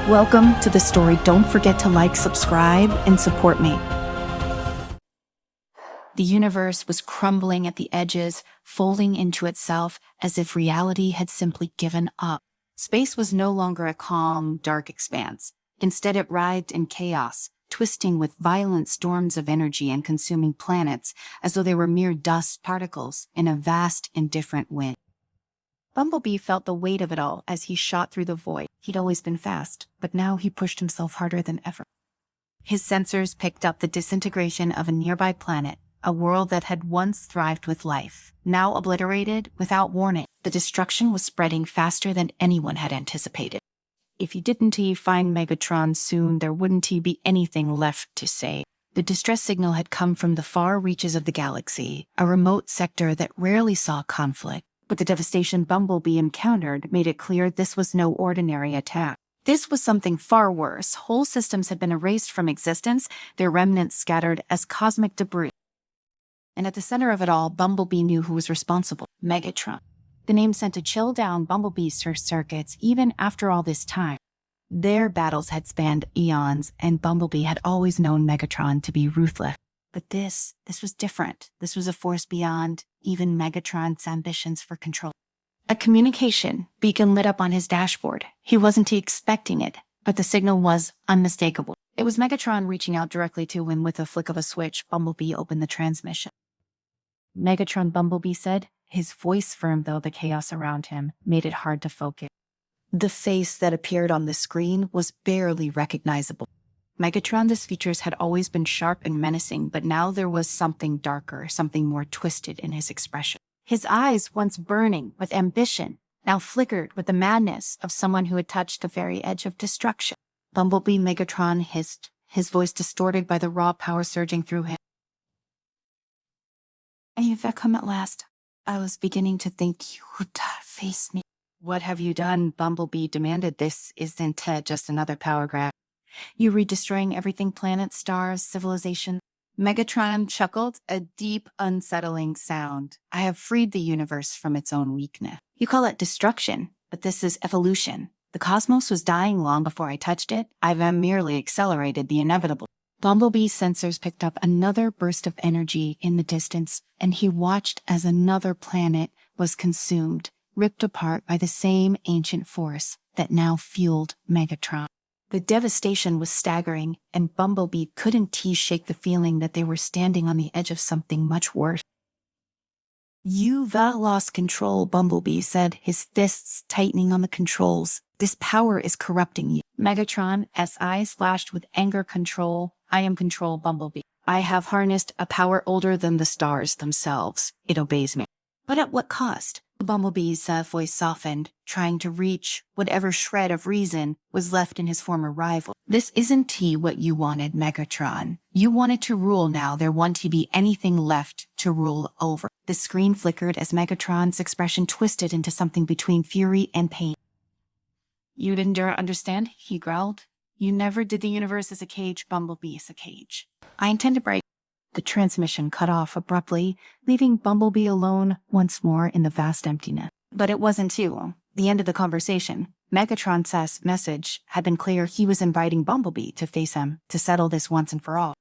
Welcome to the story. Don't forget to like, subscribe, and support me. The universe was crumbling at the edges, folding into itself as if reality had simply given up. Space was no longer a calm, dark expanse. Instead, it writhed in chaos, twisting with violent storms of energy and consuming planets as though they were mere dust particles in a vast, indifferent wind. Bumblebee felt the weight of it all as he shot through the void. He'd always been fast, but now he pushed himself harder than ever. His sensors picked up the disintegration of a nearby planet, a world that had once thrived with life, now obliterated without warning. The destruction was spreading faster than anyone had anticipated. If he didn't find Megatron soon, there wouldn't be anything left to say. The distress signal had come from the far reaches of the galaxy, a remote sector that rarely saw conflict. But the devastation Bumblebee encountered made it clear this was no ordinary attack. This was something far worse. Whole systems had been erased from existence, their remnants scattered as cosmic debris. And at the center of it all, Bumblebee knew who was responsible: Megatron. The name sent a chill down Bumblebee's circuits even after all this time. Their battles had spanned eons, and Bumblebee had always known Megatron to be ruthless. But this was different. This was a force beyond even Megatron's ambitions for control. A communication beacon lit up on his dashboard. He wasn't expecting it, but the signal was unmistakable. It was Megatron reaching out directly to him. With a flick of a switch, Bumblebee opened the transmission. Megatron, Bumblebee said, his voice firm though the chaos around him made it hard to focus. The face that appeared on the screen was barely recognizable. Megatron's features had always been sharp and menacing, but now there was something darker, something more twisted in his expression. His eyes, once burning with ambition, now flickered with the madness of someone who had touched the very edge of destruction. Bumblebee, Megatron hissed, his voice distorted by the raw power surging through him. "You've come at last. I was beginning to think you would face me." "What have you done?" Bumblebee demanded. "This isn't just another power grab. You redestroying everything, planets, stars, civilization." Megatron chuckled, a deep, unsettling sound. "I have freed the universe from its own weakness. You call it destruction, but this is evolution. The cosmos was dying long before I touched it. I've merely accelerated the inevitable." Bumblebee's sensors picked up another burst of energy in the distance, and he watched as another planet was consumed, ripped apart by the same ancient force that now fueled Megatron. The devastation was staggering, and Bumblebee couldn't shake the feeling that they were standing on the edge of something much worse. "You've lost control," Bumblebee said, his fists tightening on the controls. "This power is corrupting you." Megatron's eyes flashed with anger. "Control? I am control, Bumblebee. I have harnessed a power older than the stars themselves. It obeys me." "But at what cost?" Bumblebee's voice softened, trying to reach whatever shred of reason was left in his former rival. "This isn't what you wanted, Megatron. You wanted to rule. Now there won't be anything left to rule over." The screen flickered as Megatron's expression twisted into something between fury and pain. "You didn't understand," he growled. "You never did. The universe is a cage, Bumblebee is a cage. I intend to break." The transmission cut off abruptly, leaving Bumblebee alone once more in the vast emptiness. But it wasn't the end of the conversation. Megatron's message had been clear. He was inviting Bumblebee to face him, to settle this once and for all.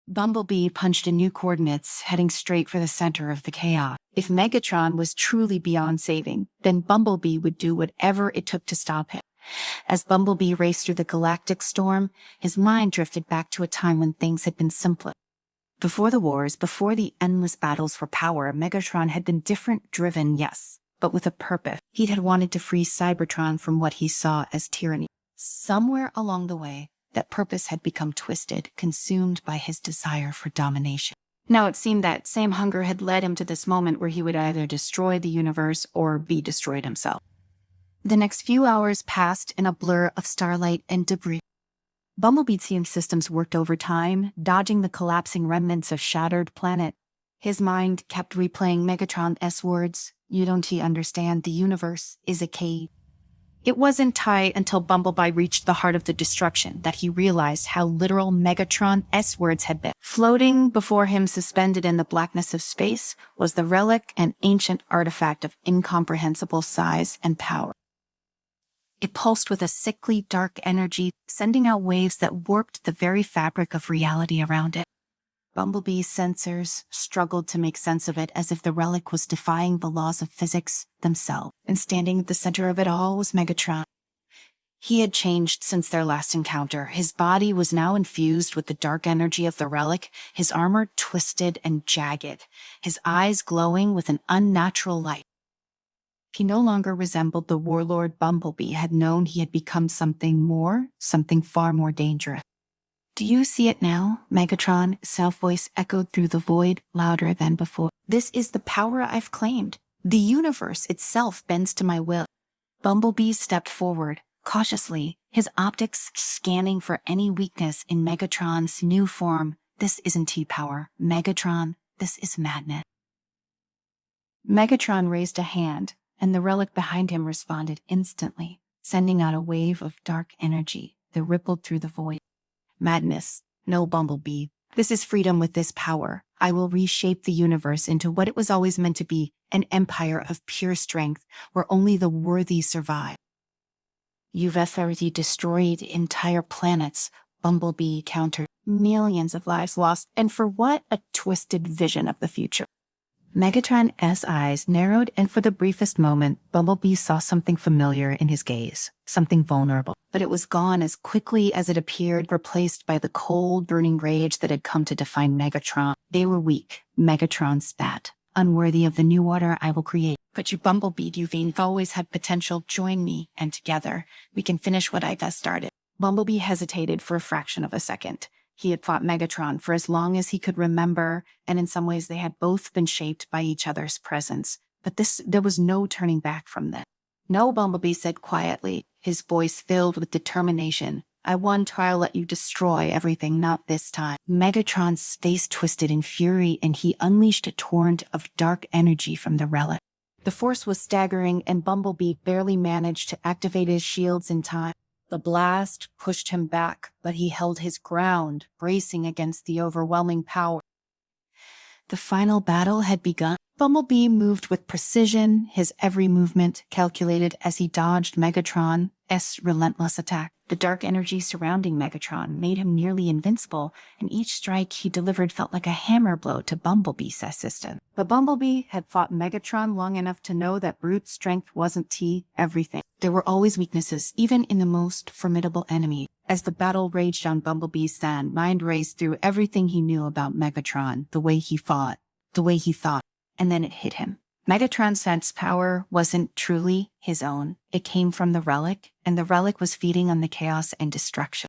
Bumblebee punched in new coordinates, heading straight for the center of the chaos. If Megatron was truly beyond saving, then Bumblebee would do whatever it took to stop him. As Bumblebee raced through the galactic storm, his mind drifted back to a time when things had been simpler. Before the wars, before the endless battles for power, Megatron had been different, driven, yes, but with a purpose. He had wanted to free Cybertron from what he saw as tyranny. Somewhere along the way, that purpose had become twisted, consumed by his desire for domination. Now it seemed that same hunger had led him to this moment where he would either destroy the universe or be destroyed himself. The next few hours passed in a blur of starlight and debris. Bumblebee's systems worked overtime, dodging the collapsing remnants of shattered planet. His mind kept replaying Megatron's words, "You don't understand, the universe is a cage." It wasn't until Bumblebee reached the heart of the destruction that he realized how literal Megatron's words had been. Floating before him, suspended in the blackness of space, was the relic, an ancient artifact of incomprehensible size and power. It pulsed with a sickly, dark energy, sending out waves that warped the very fabric of reality around it. Bumblebee's sensors struggled to make sense of it, as if the relic was defying the laws of physics themselves. And standing at the center of it all was Megatron. He had changed since their last encounter. His body was now infused with the dark energy of the relic, his armor twisted and jagged, his eyes glowing with an unnatural light. He no longer resembled the warlord Bumblebee had known. He had become something more, something far more dangerous. "Do you see it now?" Megatron's self-voice echoed through the void, louder than before. "This is the power I've claimed. The universe itself bends to my will." Bumblebee stepped forward, cautiously, his optics scanning for any weakness in Megatron's new form. "This isn't T-power, Megatron. This is madness." Megatron raised a hand, and the relic behind him responded instantly, sending out a wave of dark energy that rippled through the void. "Madness. No, Bumblebee. This is freedom with this power. I will reshape the universe into what it was always meant to be, an empire of pure strength, where only the worthy survive." "You've already destroyed entire planets," Bumblebee countered. "Millions of lives lost, and for what? A twisted vision of the future." Megatron's eyes narrowed, and for the briefest moment, Bumblebee saw something familiar in his gaze, something vulnerable. But it was gone as quickly as it appeared, replaced by the cold, burning rage that had come to define Megatron. "They were weak," Megatron spat. "Unworthy of the new order I will create. But you, Bumblebee, you've always had potential. Join me, and together, we can finish what I've started." Bumblebee hesitated for a fraction of a second. He had fought Megatron for as long as he could remember, and in some ways they had both been shaped by each other's presence. But there was no turning back from that. "No," Bumblebee said quietly, his voice filled with determination. "I won, I'll let you destroy everything, not this time." Megatron's face twisted in fury, and he unleashed a torrent of dark energy from the relic. The force was staggering, and Bumblebee barely managed to activate his shields in time. The blast pushed him back, but he held his ground, bracing against the overwhelming power. The final battle had begun. Bumblebee moved with precision, his every movement calculated as he dodged Megatron's relentless attack. The dark energy surrounding Megatron made him nearly invincible, and each strike he delivered felt like a hammer blow to Bumblebee's system. But Bumblebee had fought Megatron long enough to know that brute strength wasn't everything. There were always weaknesses, even in the most formidable enemy. As the battle raged on Bumblebee's mind raced through everything he knew about Megatron, the way he fought, the way he thought. And then it hit him. Megatron's power wasn't truly his own. It came from the relic, and the relic was feeding on the chaos and destruction.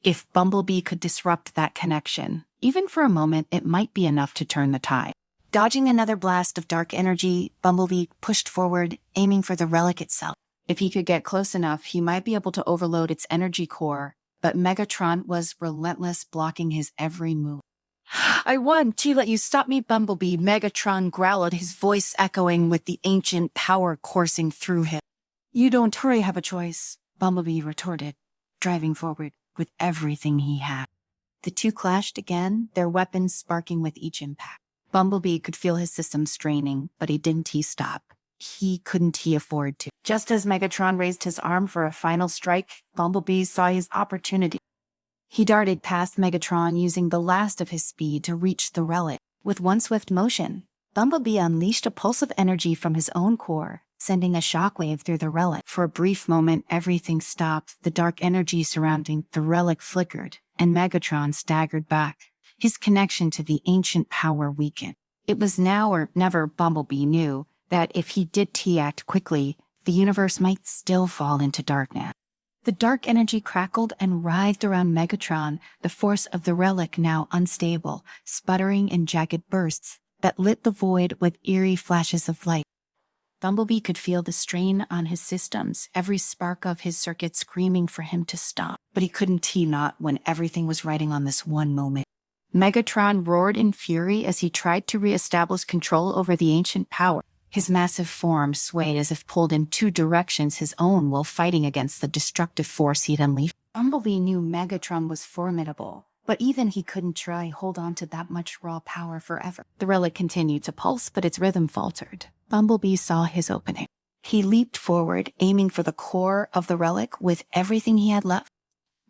If Bumblebee could disrupt that connection, even for a moment, it might be enough to turn the tide. Dodging another blast of dark energy, Bumblebee pushed forward, aiming for the relic itself. If he could get close enough, he might be able to overload its energy core, but Megatron was relentless, blocking his every move. "I won! To let you stop me, Bumblebee," Megatron growled, his voice echoing with the ancient power coursing through him. "You don't have a choice," Bumblebee retorted, driving forward with everything he had. The two clashed again, their weapons sparking with each impact. Bumblebee could feel his system straining, but he didn't stop. He couldn't afford to. Just as Megatron raised his arm for a final strike, Bumblebee saw his opportunity. He darted past Megatron, using the last of his speed to reach the relic. With one swift motion, Bumblebee unleashed a pulse of energy from his own core, sending a shockwave through the relic. For a brief moment, everything stopped. The dark energy surrounding the relic flickered, and Megatron staggered back. His connection to the ancient power weakened. It was now or never, Bumblebee knew, that if he did act quickly, the universe might still fall into darkness. The dark energy crackled and writhed around Megatron, the force of the relic now unstable, sputtering in jagged bursts that lit the void with eerie flashes of light. Bumblebee could feel the strain on his systems, every spark of his circuit screaming for him to stop. But he couldn't not when everything was riding on this one moment. Megatron roared in fury as he tried to re-establish control over the ancient power. His massive form swayed as if pulled in two directions, his own, while fighting against the destructive force he'd unleashed. Bumblebee knew Megatron was formidable, but even he couldn't hold on to that much raw power forever. The relic continued to pulse, but its rhythm faltered. Bumblebee saw his opening. He leaped forward, aiming for the core of the relic with everything he had left.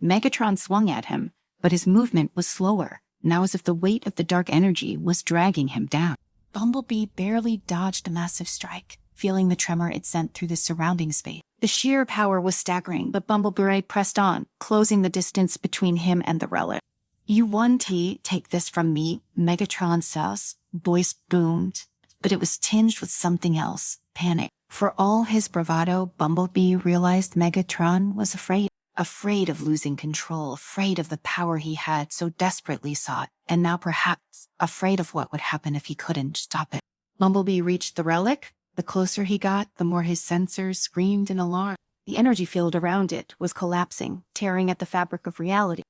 Megatron swung at him, but his movement was slower, now as if the weight of the dark energy was dragging him down. Bumblebee barely dodged a massive strike, feeling the tremor it sent through the surrounding space. The sheer power was staggering, but Bumblebee pressed on, closing the distance between him and the relic. "You won, T. Take this from me," Megatron says. Voice boomed, but it was tinged with something else, panic. For all his bravado, Bumblebee realized Megatron was afraid. Afraid of losing control, afraid of the power he had so desperately sought, and now perhaps afraid of what would happen if he couldn't stop it. Bumblebee reached the relic. The closer he got, the more his sensors screamed in alarm. The energy field around it was collapsing, tearing at the fabric of reality.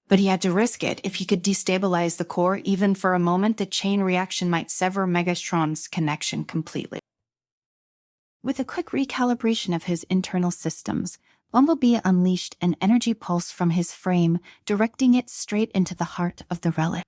But he had to risk it. If he could destabilize the core, even for a moment, the chain reaction might sever Megatron's connection completely. With a quick recalibration of his internal systems, Bumblebee unleashed an energy pulse from his frame, directing it straight into the heart of the relic.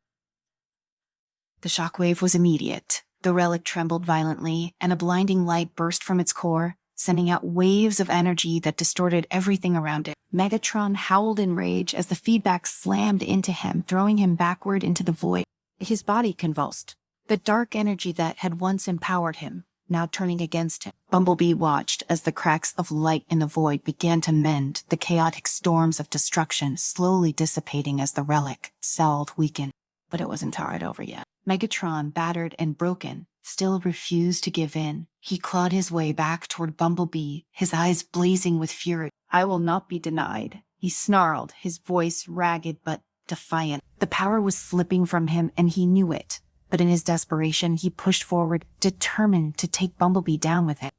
The shockwave was immediate. The relic trembled violently, and a blinding light burst from its core, sending out waves of energy that distorted everything around it. Megatron howled in rage as the feedback slammed into him, throwing him backward into the void. His body convulsed. The dark energy that had once empowered him, now turning against him. Bumblebee watched as the cracks of light in the void began to mend, the chaotic storms of destruction slowly dissipating as the relic, celled, weakened. But it wasn't entirely over yet. Megatron, battered and broken, still refused to give in. He clawed his way back toward Bumblebee, his eyes blazing with fury. "I will not be denied," he snarled, his voice ragged but defiant. The power was slipping from him, and he knew it. But in his desperation, he pushed forward, determined to take Bumblebee down with it.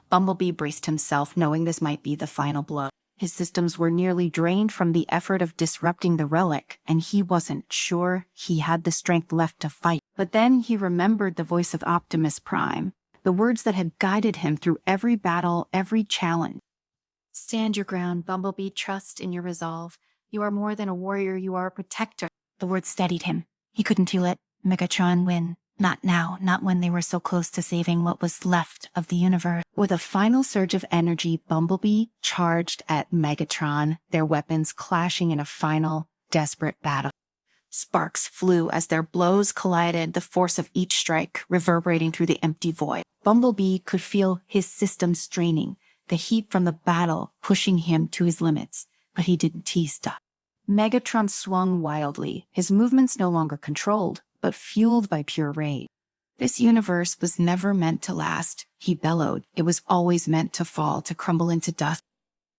Bumblebee braced himself, knowing this might be the final blow. His systems were nearly drained from the effort of disrupting the relic, and he wasn't sure he had the strength left to fight. But then he remembered the voice of Optimus Prime, the words that had guided him through every battle, every challenge. "Stand your ground, Bumblebee. Trust in your resolve. You are more than a warrior, you are a protector." The words steadied him. He couldn't feel it. Megatron win. Not now, not when they were so close to saving what was left of the universe. With a final surge of energy, Bumblebee charged at Megatron, their weapons clashing in a final, desperate battle. Sparks flew as their blows collided, the force of each strike reverberating through the empty void. Bumblebee could feel his system straining, the heat from the battle pushing him to his limits, but he didn't stop. Megatron swung wildly, his movements no longer controlled, but fueled by pure rage. "This universe was never meant to last," he bellowed. "It was always meant to fall, to crumble into dust."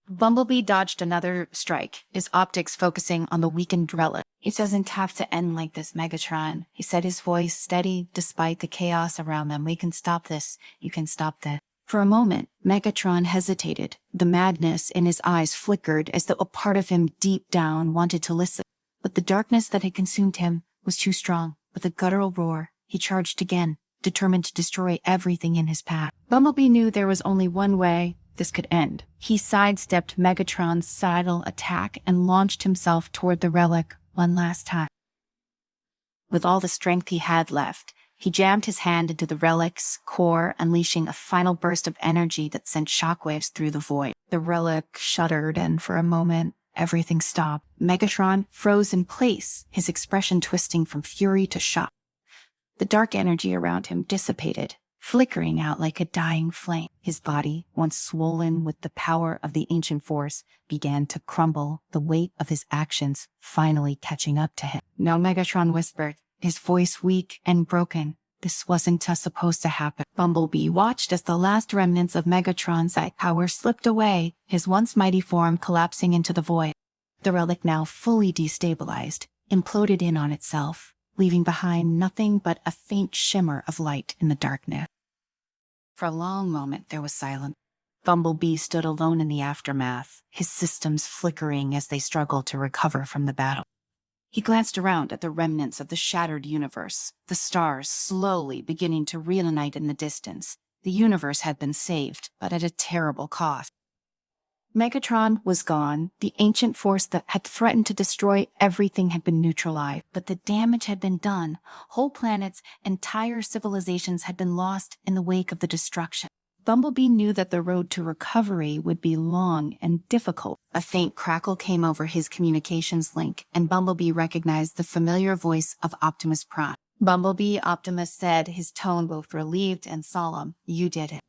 Bumblebee dodged another strike, his optics focusing on the weakened relic. "It doesn't have to end like this, Megatron," he said, his voice steady despite the chaos around them. "We can stop this. You can stop this." For a moment, Megatron hesitated. The madness in his eyes flickered as though a part of him deep down wanted to listen. But the darkness that had consumed him was too strong. With a guttural roar, he charged again, determined to destroy everything in his path. Bumblebee knew there was only one way this could end. He sidestepped Megatron's sidle attack and launched himself toward the relic one last time. With all the strength he had left, he jammed his hand into the relic's core, unleashing a final burst of energy that sent shockwaves through the void. The relic shuddered, and for a moment, everything stopped. Megatron froze in place, his expression twisting from fury to shock. The dark energy around him dissipated, flickering out like a dying flame. His body, once swollen with the power of the ancient force, began to crumble, the weight of his actions finally catching up to him. "No," Megatron whispered, his voice weak and broken. "This wasn't supposed to happen." Bumblebee watched as the last remnants of Megatron's power slipped away, his once mighty form collapsing into the void. The relic, now fully destabilized, imploded in on itself, leaving behind nothing but a faint shimmer of light in the darkness. For a long moment there was silence. Bumblebee stood alone in the aftermath, his systems flickering as they struggled to recover from the battle. He glanced around at the remnants of the shattered universe, the stars slowly beginning to reunite in the distance. The universe had been saved, but at a terrible cost. Megatron was gone. The ancient force that had threatened to destroy everything had been neutralized, but the damage had been done. Whole planets, entire civilizations had been lost in the wake of the destruction. Bumblebee knew that the road to recovery would be long and difficult. A faint crackle came over his communications link, and Bumblebee recognized the familiar voice of Optimus Prime. "Bumblebee," Optimus said, his tone both relieved and solemn. "You did it."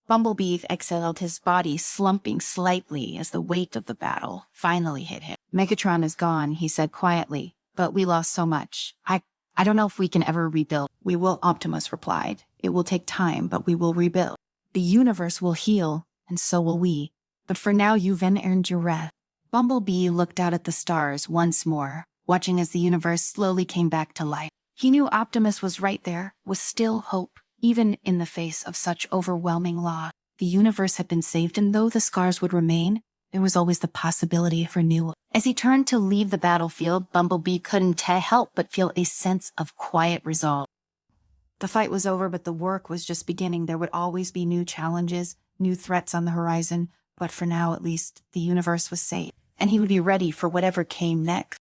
Bumblebee exhaled, his body slumping slightly as the weight of the battle finally hit him. "Megatron is gone," he said quietly, "but we lost so much. I don't know if we can ever rebuild." "We will," Optimus replied. "It will take time, but we will rebuild. The universe will heal, and so will we. But for now, you've earned your rest." Bumblebee looked out at the stars once more, watching as the universe slowly came back to life. He knew Optimus was right there, was still hope, even in the face of such overwhelming loss. The universe had been saved, and though the scars would remain, there was always the possibility of renewal. As he turned to leave the battlefield, Bumblebee couldn't help but feel a sense of quiet resolve. The fight was over, but the work was just beginning. There would always be new challenges, new threats on the horizon, but for now, at least, the universe was safe, and he would be ready for whatever came next.